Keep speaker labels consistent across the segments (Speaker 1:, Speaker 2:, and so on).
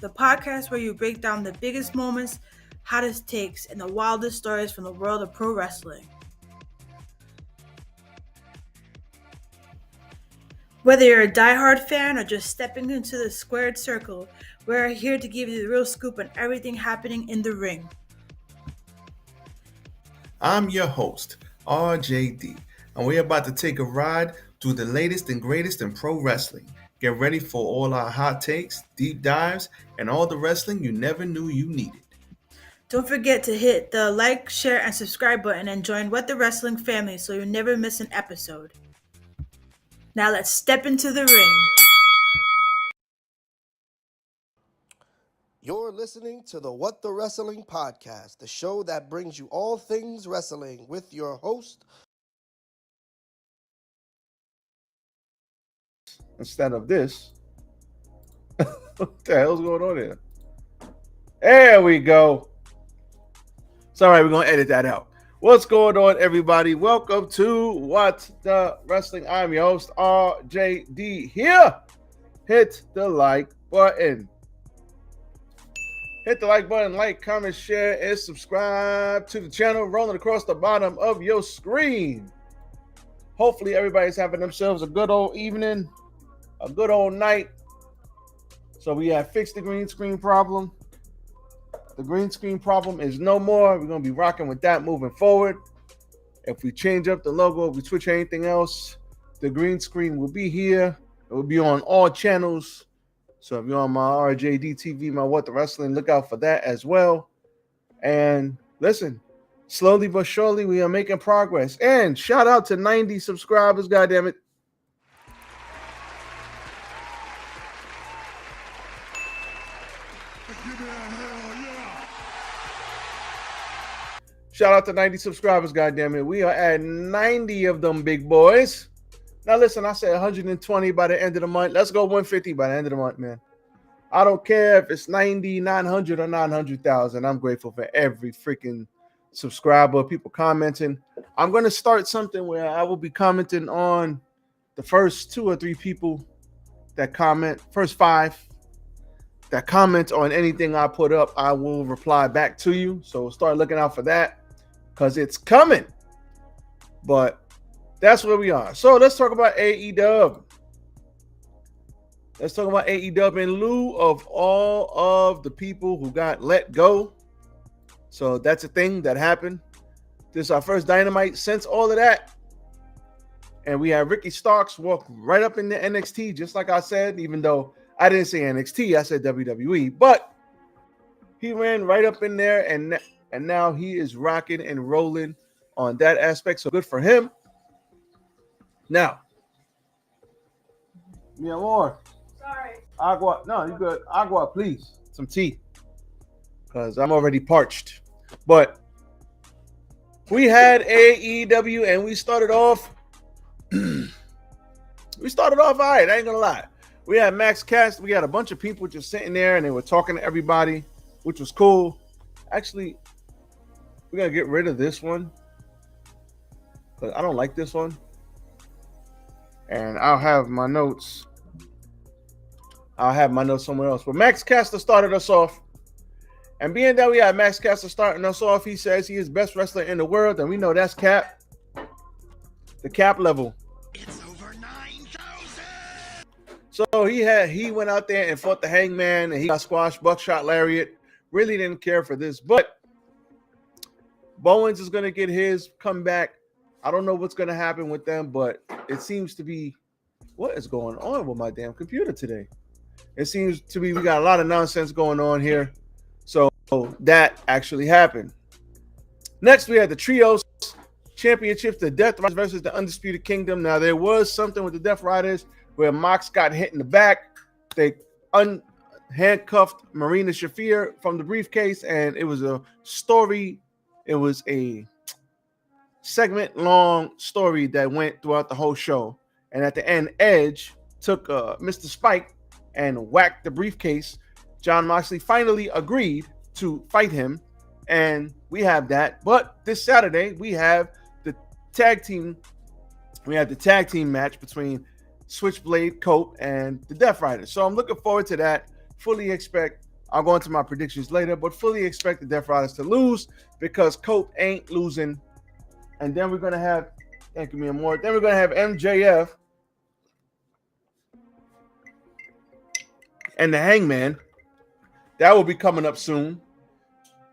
Speaker 1: the podcast where you break down the biggest moments, hottest takes, and the wildest stories from the world of pro wrestling. Whether you're a diehard fan or just stepping into the squared circle, we're here to give you the real scoop on everything happening in the ring.
Speaker 2: I'm your host, RJD, and we're about to take a ride through the latest and greatest in pro wrestling. Get ready for all our hot takes, deep dives, and all the wrestling you never knew you needed.
Speaker 1: Don't forget to hit the like, share, and subscribe button and join What the Wrestling family so you never miss an episode. Now let's step into the ring.
Speaker 3: You're listening to the What the Wrestling podcast, the show that brings you all things wrestling with your host.
Speaker 4: Instead of this, what the hell's going on here? There we go. It's all right, we're going to edit that out. What's going on, everybody? Welcome to What the Wrestling. I'm your host, RJD here. Hit the like button. Hit the like button, like, comment, share, and subscribe to the channel rolling across the bottom of your screen. Hopefully, everybody's having themselves a good old evening, a good old night. So we have fixed the green screen problem. The green screen problem is no more. We're going to be rocking with that moving forward. If we change up the logo, if we switch anything else, the green screen will be here. It will be on all channels. So if you're on my RJD TV, my What the Wrestling, look out for that as well. And listen, slowly but surely, we are making progress. And shout out to 90 subscribers, goddammit. Shout out to 90 subscribers, goddammit. We are at 90 of them big boys. Now, listen, I said 120 by the end of the month. Let's go 150 by the end of the month, man. I don't care if it's 90, 900, or 900,000. I'm grateful for every freaking subscriber, people commenting. I'm going to start something where I will be commenting on the first 2 or 3 people that comment, first 5 that comment on anything I put up. I will reply back to you. So start looking out for that because it's coming. But that's where we are. So let's talk about AEW. Let's talk about AEW in lieu of all of the people who got let go. So that's a thing that happened. This is our first Dynamite since all of that. And we have Ricky Starks walk right up into NXT, just like I said, even though I didn't say NXT, I said WWE. But he ran right up in there, and now he is rocking and rolling on that aspect. So good for him. Now, mi amor.
Speaker 1: Sorry.
Speaker 4: Agua. No, you good. Agua, please. Some tea. Because I'm already parched. But we had AEW and we started off. All right. I ain't going to lie. We had Max Cast. We had a bunch of people just sitting there and they were talking to everybody, which was cool. Actually, we're going to get rid of this one. Because I don't like this one. And I'll have my notes. Somewhere else. But Max Caster started us off. And being that we had Max Caster starting us off, he says he is best wrestler in the world. And we know that's cap. The cap level.
Speaker 3: It's over 9,000.
Speaker 4: So he went out there and fought the Hangman. And he got squashed, buckshot lariat. Really didn't care for this. But Bowens is going to get his comeback. I don't know what's going to happen with them, but it seems to be, what is going on with my damn computer today? It seems to be we got a lot of nonsense going on here. So that actually happened. Next, we had the Trios Championships, the Death Riders versus the Undisputed Kingdom. Now, there was something with the Death Riders where Mox got hit in the back. They handcuffed Marina Shafir from the briefcase, and it was a story. It was a segment-long story that went throughout the whole show. And at the end, Edge took Mr. Spike and whacked the briefcase. Jon Moxley finally agreed to fight him, and we have that. But this Saturday, we have the tag team. We have the tag team match between Switchblade, Cope, and the Death Riders. So I'm looking forward to that. Fully expect I'll go into my predictions later, but fully expect the Death Riders to lose because Cope ain't losing. And then we're going to have, thank you, more. Then we're going to have MJF and the Hangman. That will be coming up soon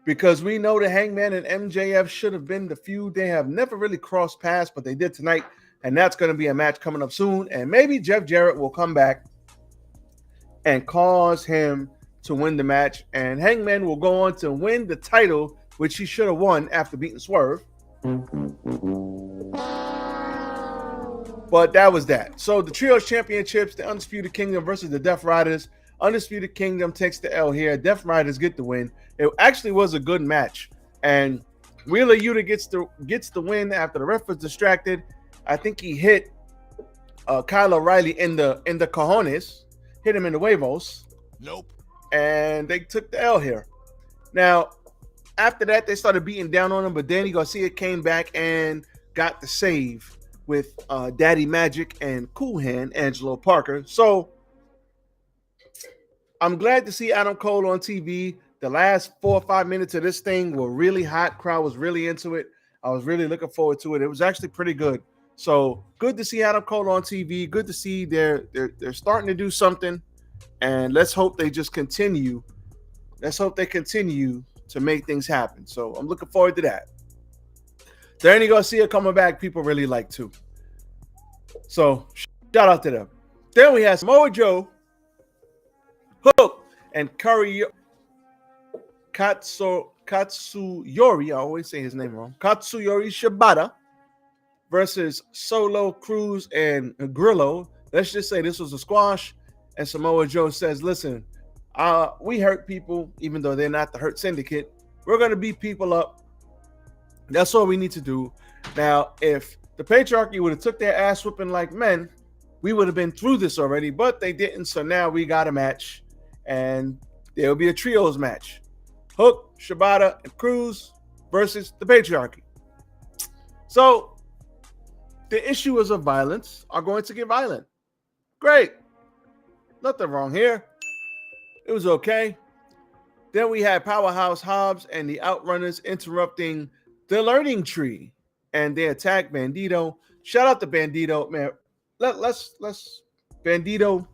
Speaker 4: because we know the Hangman and MJF should have been the feud. They have never really crossed paths, but they did tonight. And that's going to be a match coming up soon. And maybe Jeff Jarrett will come back and cause him to win the match. And Hangman will go on to win the title, which he should have won after beating Swerve. But that was that. So the Trios Championships, the Undisputed Kingdom versus the Death Riders. Undisputed Kingdom takes the L here. Death Riders get the win. It actually was a good match. And Wheeler Yuta gets the win after the ref was distracted. I think he hit Kyle O'Reilly in the cojones. Hit him in the huevos.
Speaker 3: Nope. And
Speaker 4: they took the L here. Now, after that, they started beating down on him, but Danny Garcia came back and got the save with Daddy Magic and Cool Hand, Angelo Parker. So, I'm glad to see Adam Cole on TV. The last 4 or 5 minutes of this thing were really hot. Crowd was really into it. I was really looking forward to it. It was actually pretty good. So, good to see Adam Cole on TV. Good to see they're starting to do something. And let's hope they just continue. Let's hope they continue to make things happen. So I'm looking forward to that. Danny Garcia coming back, people really like too. So shout out to them. Then we have Samoa Joe, Hook, and Katsuyori. I always say his name wrong. Katsuyori Shibata versus Solo, Cruz, and Grillo. Let's just say this was a squash. And Samoa Joe says, listen, we hurt people, even though they're not the Hurt Syndicate. We're going to beat people up. That's all we need to do. Now, if the patriarchy would have took their ass whooping like men, we would have been through this already, but they didn't. So now we got a match, and there will be a trios match. Hook, Shibata, and Cruz versus the patriarchy. So the issues of violence are going to get violent. Great. Nothing wrong here. It was okay. Then we had Powerhouse Hobbs and the Outrunners interrupting the Learning Tree, and they attacked Bandito. Shout out to Bandito, man. Let's Bandito.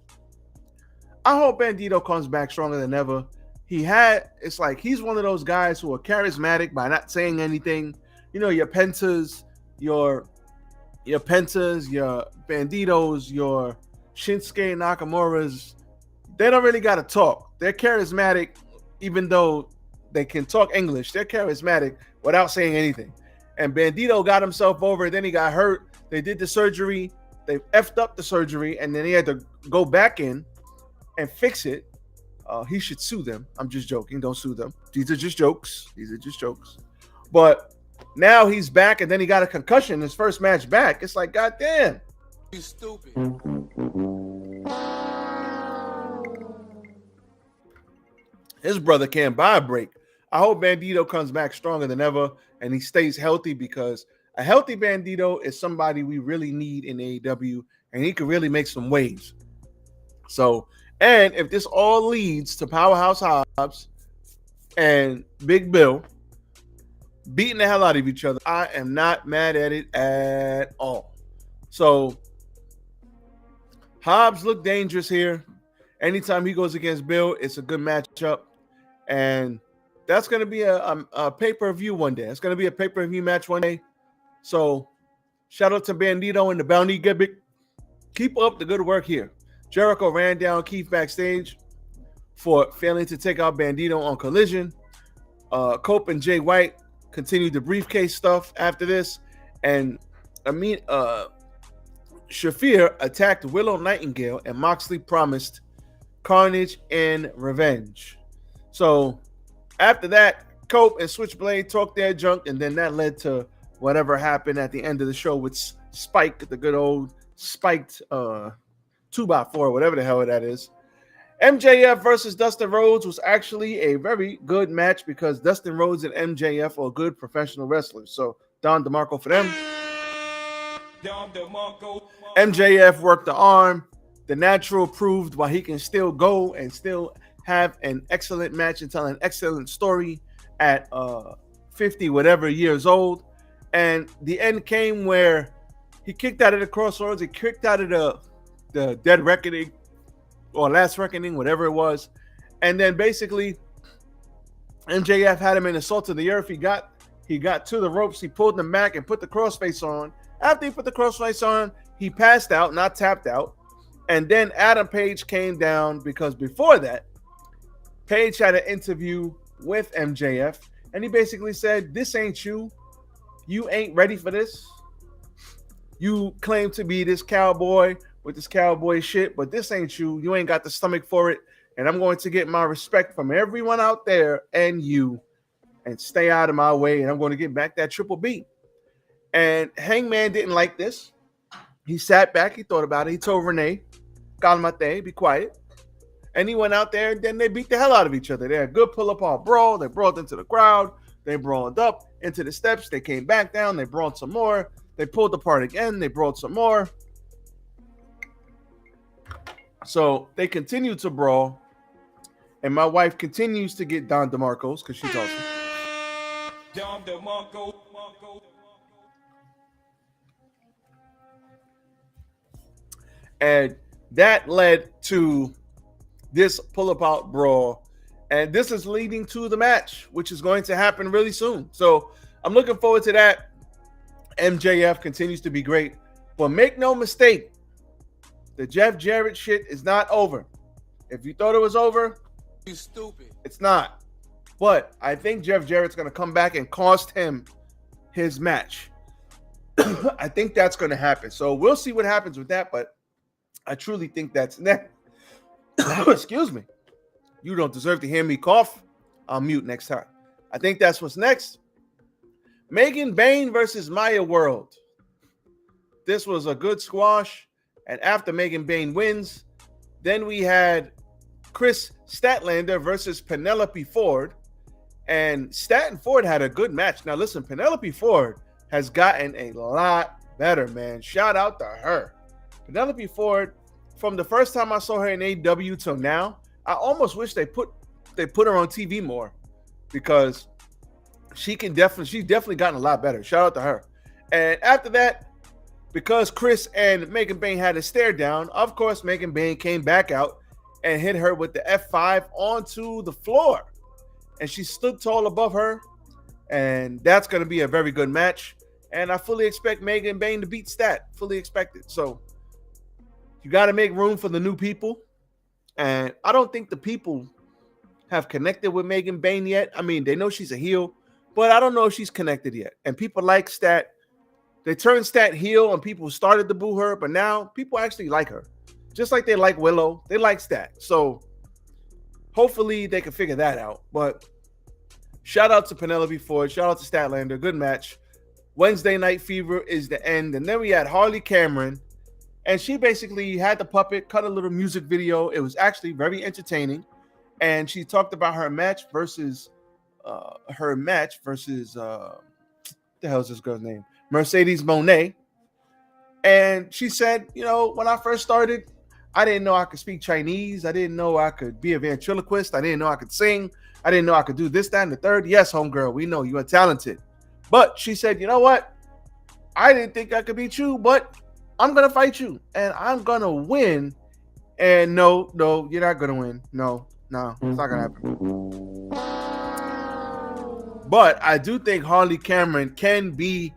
Speaker 4: I hope Bandito comes back stronger than ever. It's like he's one of those guys who are charismatic by not saying anything. You know, your Pentas, your Banditos, your Shinsuke Nakamura's, they don't really got to talk. They're charismatic, even though they can talk English. They're charismatic without saying anything. And Bandito got himself over. Then he got hurt. They did the surgery. They effed up the surgery, and then he had to go back in and fix it. He should sue them. I'm just joking. Don't sue them. These are just jokes. But now he's back, and then he got a concussion his first match back. It's like, goddamn.
Speaker 3: You stupid.
Speaker 4: His brother can't buy a break. I hope Bandito comes back stronger than ever and he stays healthy, because a healthy Bandito is somebody we really need in AEW, and he could really make some waves. So, and if this all leads to Powerhouse Hobbs and Big Bill beating the hell out of each other, I am not mad at it at all. So, Hobbs looked dangerous here. Anytime he goes against Bill, it's a good matchup. And that's going to be a pay-per-view one day. It's going to be a pay-per-view match one day. So, shout out to Bandito and the Bounty Gimmick. Keep up the good work here. Jericho ran down Keith backstage for failing to take out Bandito on Collision. Cope and Jay White continued the briefcase stuff after this. And Shafir attacked Willow Nightingale, and Moxley promised carnage and revenge. So after that, Cope and Switchblade talked their junk, and then that led to whatever happened at the end of the show with Spike, the good old spiked 2x4, whatever the hell that is. MJF versus Dustin Rhodes was actually a very good match, because Dustin Rhodes and MJF are good professional wrestlers. So Don DeMarco for them. MJF worked the arm. The Natural proved why he can still go and still have an excellent match and tell an excellent story at 50 whatever years old. And the end came where he kicked out of the Crossroads. He kicked out of the Dead Reckoning or Last Reckoning, whatever it was. And then basically MJF had him in the salt of the earth. He got to the ropes. He pulled them back and put the crossface on. After he put the crossface on, he passed out, not tapped out. And then Adam Page came down because before that, Page had an interview with MJF. And he basically said, this ain't you. You ain't ready for this. You claim to be this cowboy with this cowboy shit, but this ain't you. You ain't got the stomach for it. And I'm going to get my respect from everyone out there and you and stay out of my way. And I'm going to get back that Triple B. And Hangman didn't like this. He sat back. He thought about it. He told Renee, calmate, be quiet. And he went out there and then they beat the hell out of each other. They had a good pull-apart brawl. They brawled into the crowd. They brawled up into the steps. They came back down. They brawled some more. They pulled apart again. They brawled some more. So they continued to brawl. And my wife continues to get Don DeMarcos because she's awesome. Don DeMarco. And that led to this pull-apart brawl. And this is leading to the match, which is going to happen really soon. So I'm looking forward to that. MJF continues to be great. But make no mistake, the Jeff Jarrett shit is not over. If you thought it was over, you stupid. It's not. But I think Jeff Jarrett's going to come back and cost him his match. I think that's going to happen. So we'll see what happens with that. But I truly think that's next. Excuse me. You don't deserve to hear me cough. I'll mute next time. I think that's what's next. Megan Bayne versus Maya World. This was a good squash. And after Megan Bayne wins, then we had Chris Statlander versus Penelope Ford. And Stat and Ford had a good match. Now listen, Penelope Ford has gotten a lot better, man. Shout out to her. Penelope Ford, from the first time I saw her in AEW till now, I almost wish they put her on TV more because she's definitely gotten a lot better. Shout out to her. And after that, because Chris and Megan Bayne had a stare down, of course, Megan Bayne came back out and hit her with the F5 onto the floor. And she stood tall above her. And that's going to be a very good match. And I fully expect Megan Bayne to beat Stat. Fully expect it. So you got to make room for the new people. And I don't think the people have connected with Megan Bayne yet. I mean, they know she's a heel, but I don't know if she's connected yet. And people like Stat. They turned Stat heel and people started to boo her, but now people actually like her. Just like they like Willow, they like Stat. So hopefully they can figure that out. But shout out to Penelope Ford. Shout out to Statlander. Good match. Wednesday Night Fever is the end. And then we had Harley Cameron. And she basically had the puppet, cut a little music video. It was actually very entertaining. And she talked about her match versus the hell's this girl's name? Mercedes Moné. And she said, you know, when I first started, I didn't know I could speak Chinese. I didn't know I could be a ventriloquist. I didn't know I could sing. I didn't know I could do this, that, and the third. Yes, homegirl, we know you are talented. But she said, you know what? I didn't think I could beat you, but I'm going to fight you. And I'm going to win. And no, you're not going to win. No, it's not going to happen. But I do think Harley Cameron can win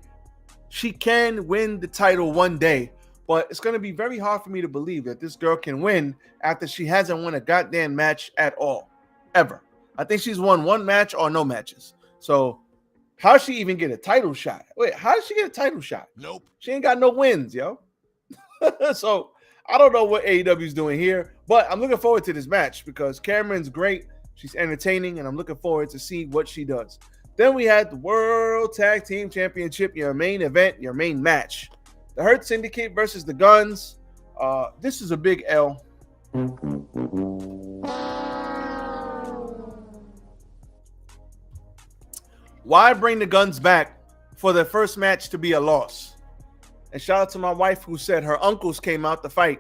Speaker 4: the title one day. But it's going to be very hard for me to believe that this girl can win after she hasn't won a goddamn match at all. Ever. I think she's won one match or no matches. So how she even get a title shot? Wait, how did she get a title shot? Nope. She ain't got no wins, yo. So I don't know what AEW is doing here, but I'm looking forward to this match because Cameron's great. She's entertaining, and I'm looking forward to see what she does. Then we had the World Tag Team Championship, your main event, your main match. The Hurt Syndicate versus the Guns. This is a big L. Why bring the Guns back for their first match to be a loss? And shout out to my wife who said her uncles came out to fight.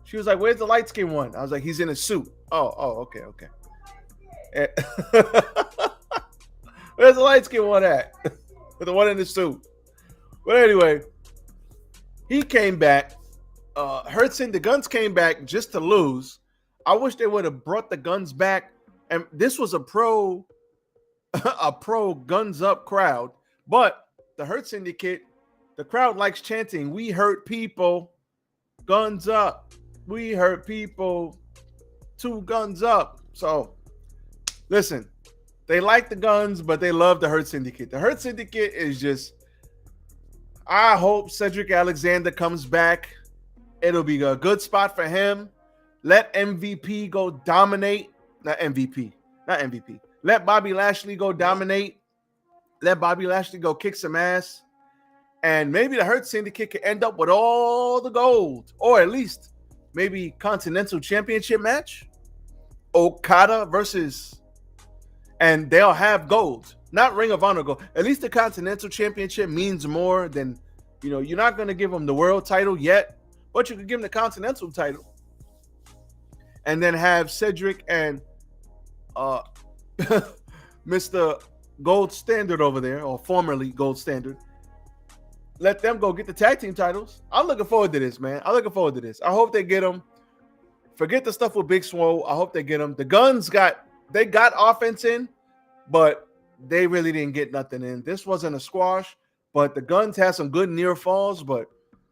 Speaker 4: She was like, where's the light skin one? I was like, he's in a suit. Oh, okay. Where's the light skin one at? The one in the suit. But anyway, he came back. Hurtson, the Guns came back just to lose. I wish they would have brought the Guns back. And this was a pro Guns Up crowd. But the Hurt Syndicate, the crowd likes chanting, "We hurt people, guns up. We hurt people, 2 guns up." So, listen, they like the Guns, but they love the Hurt Syndicate. The Hurt Syndicate is just, I hope Cedric Alexander comes back. It'll be a good spot for him. Let MVP go dominate. Not MVP. Let Bobby Lashley go dominate. Let Bobby Lashley go kick some ass. And maybe the Hurt Syndicate can end up with all the gold. Or at least maybe Continental Championship match. Okada versus... And they'll have gold. Not Ring of Honor gold. At least the Continental Championship means more than... you're not going to give them the world title yet. But you could give them the Continental title. And then have Cedric and Mr. Gold Standard over there, or formerly Gold Standard. Let them go get the tag team titles. I'm looking forward to this, man. I'm looking forward to this. I hope they get them. Forget the stuff with Big Swole. I hope they get them. The Guns got offense in, but they really didn't get nothing in. This wasn't a squash, but the Guns had some good near falls. But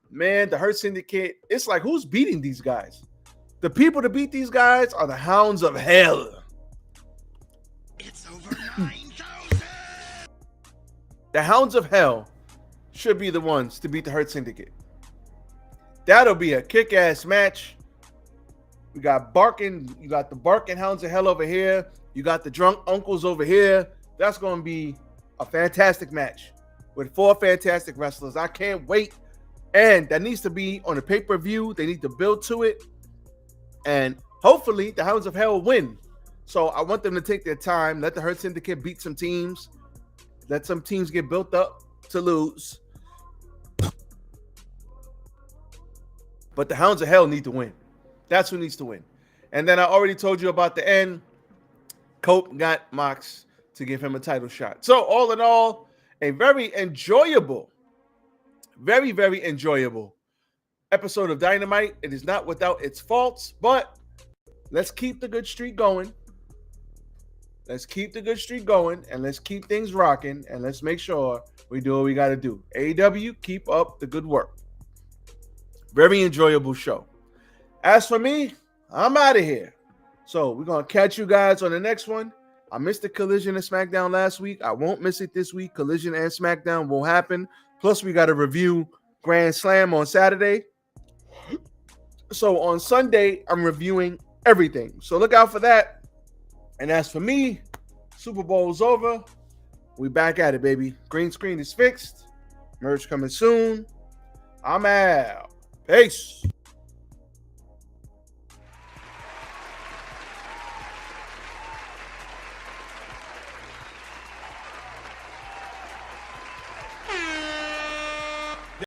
Speaker 4: man, the Hurt Syndicate, it's like, who's beating these guys? The people to beat these guys are the Hounds of Hell.
Speaker 3: It's over 9,000.
Speaker 4: The Hounds of Hell should be the ones to beat the Hurt Syndicate. That'll be a kick-ass match. You got the barking Hounds of Hell over here. You got the drunk uncles over here. That's going to be a fantastic match with 4 fantastic wrestlers. I can't wait. And that needs to be on a pay-per-view. They need to build to it. And hopefully the Hounds of Hell win. So I want them to take their time. Let the Hurt Syndicate beat some teams. Let some teams get built up to lose. But the Hounds of Hell need to win. That's who needs to win. And then I already told you about the end. Cope got Mox to give him a title shot. So all in all, a very enjoyable, very, very enjoyable episode of Dynamite. It is not without its faults, but let's keep the good streak going. Let's keep the good streak going, and let's keep things rocking, and let's make sure we do what we got to do. AEW, keep up the good work. Very enjoyable show. As for me, I'm out of here. So we're going to catch you guys on the next one. I missed the Collision and SmackDown last week. I won't miss it this week. Collision and SmackDown will happen. Plus, we got to review Grand Slam on Saturday. So on Sunday, I'm reviewing everything. So look out for that. And as for me, Super Bowl's over. We back at it, baby. Green screen is fixed. Merch coming soon. I'm out. Peace.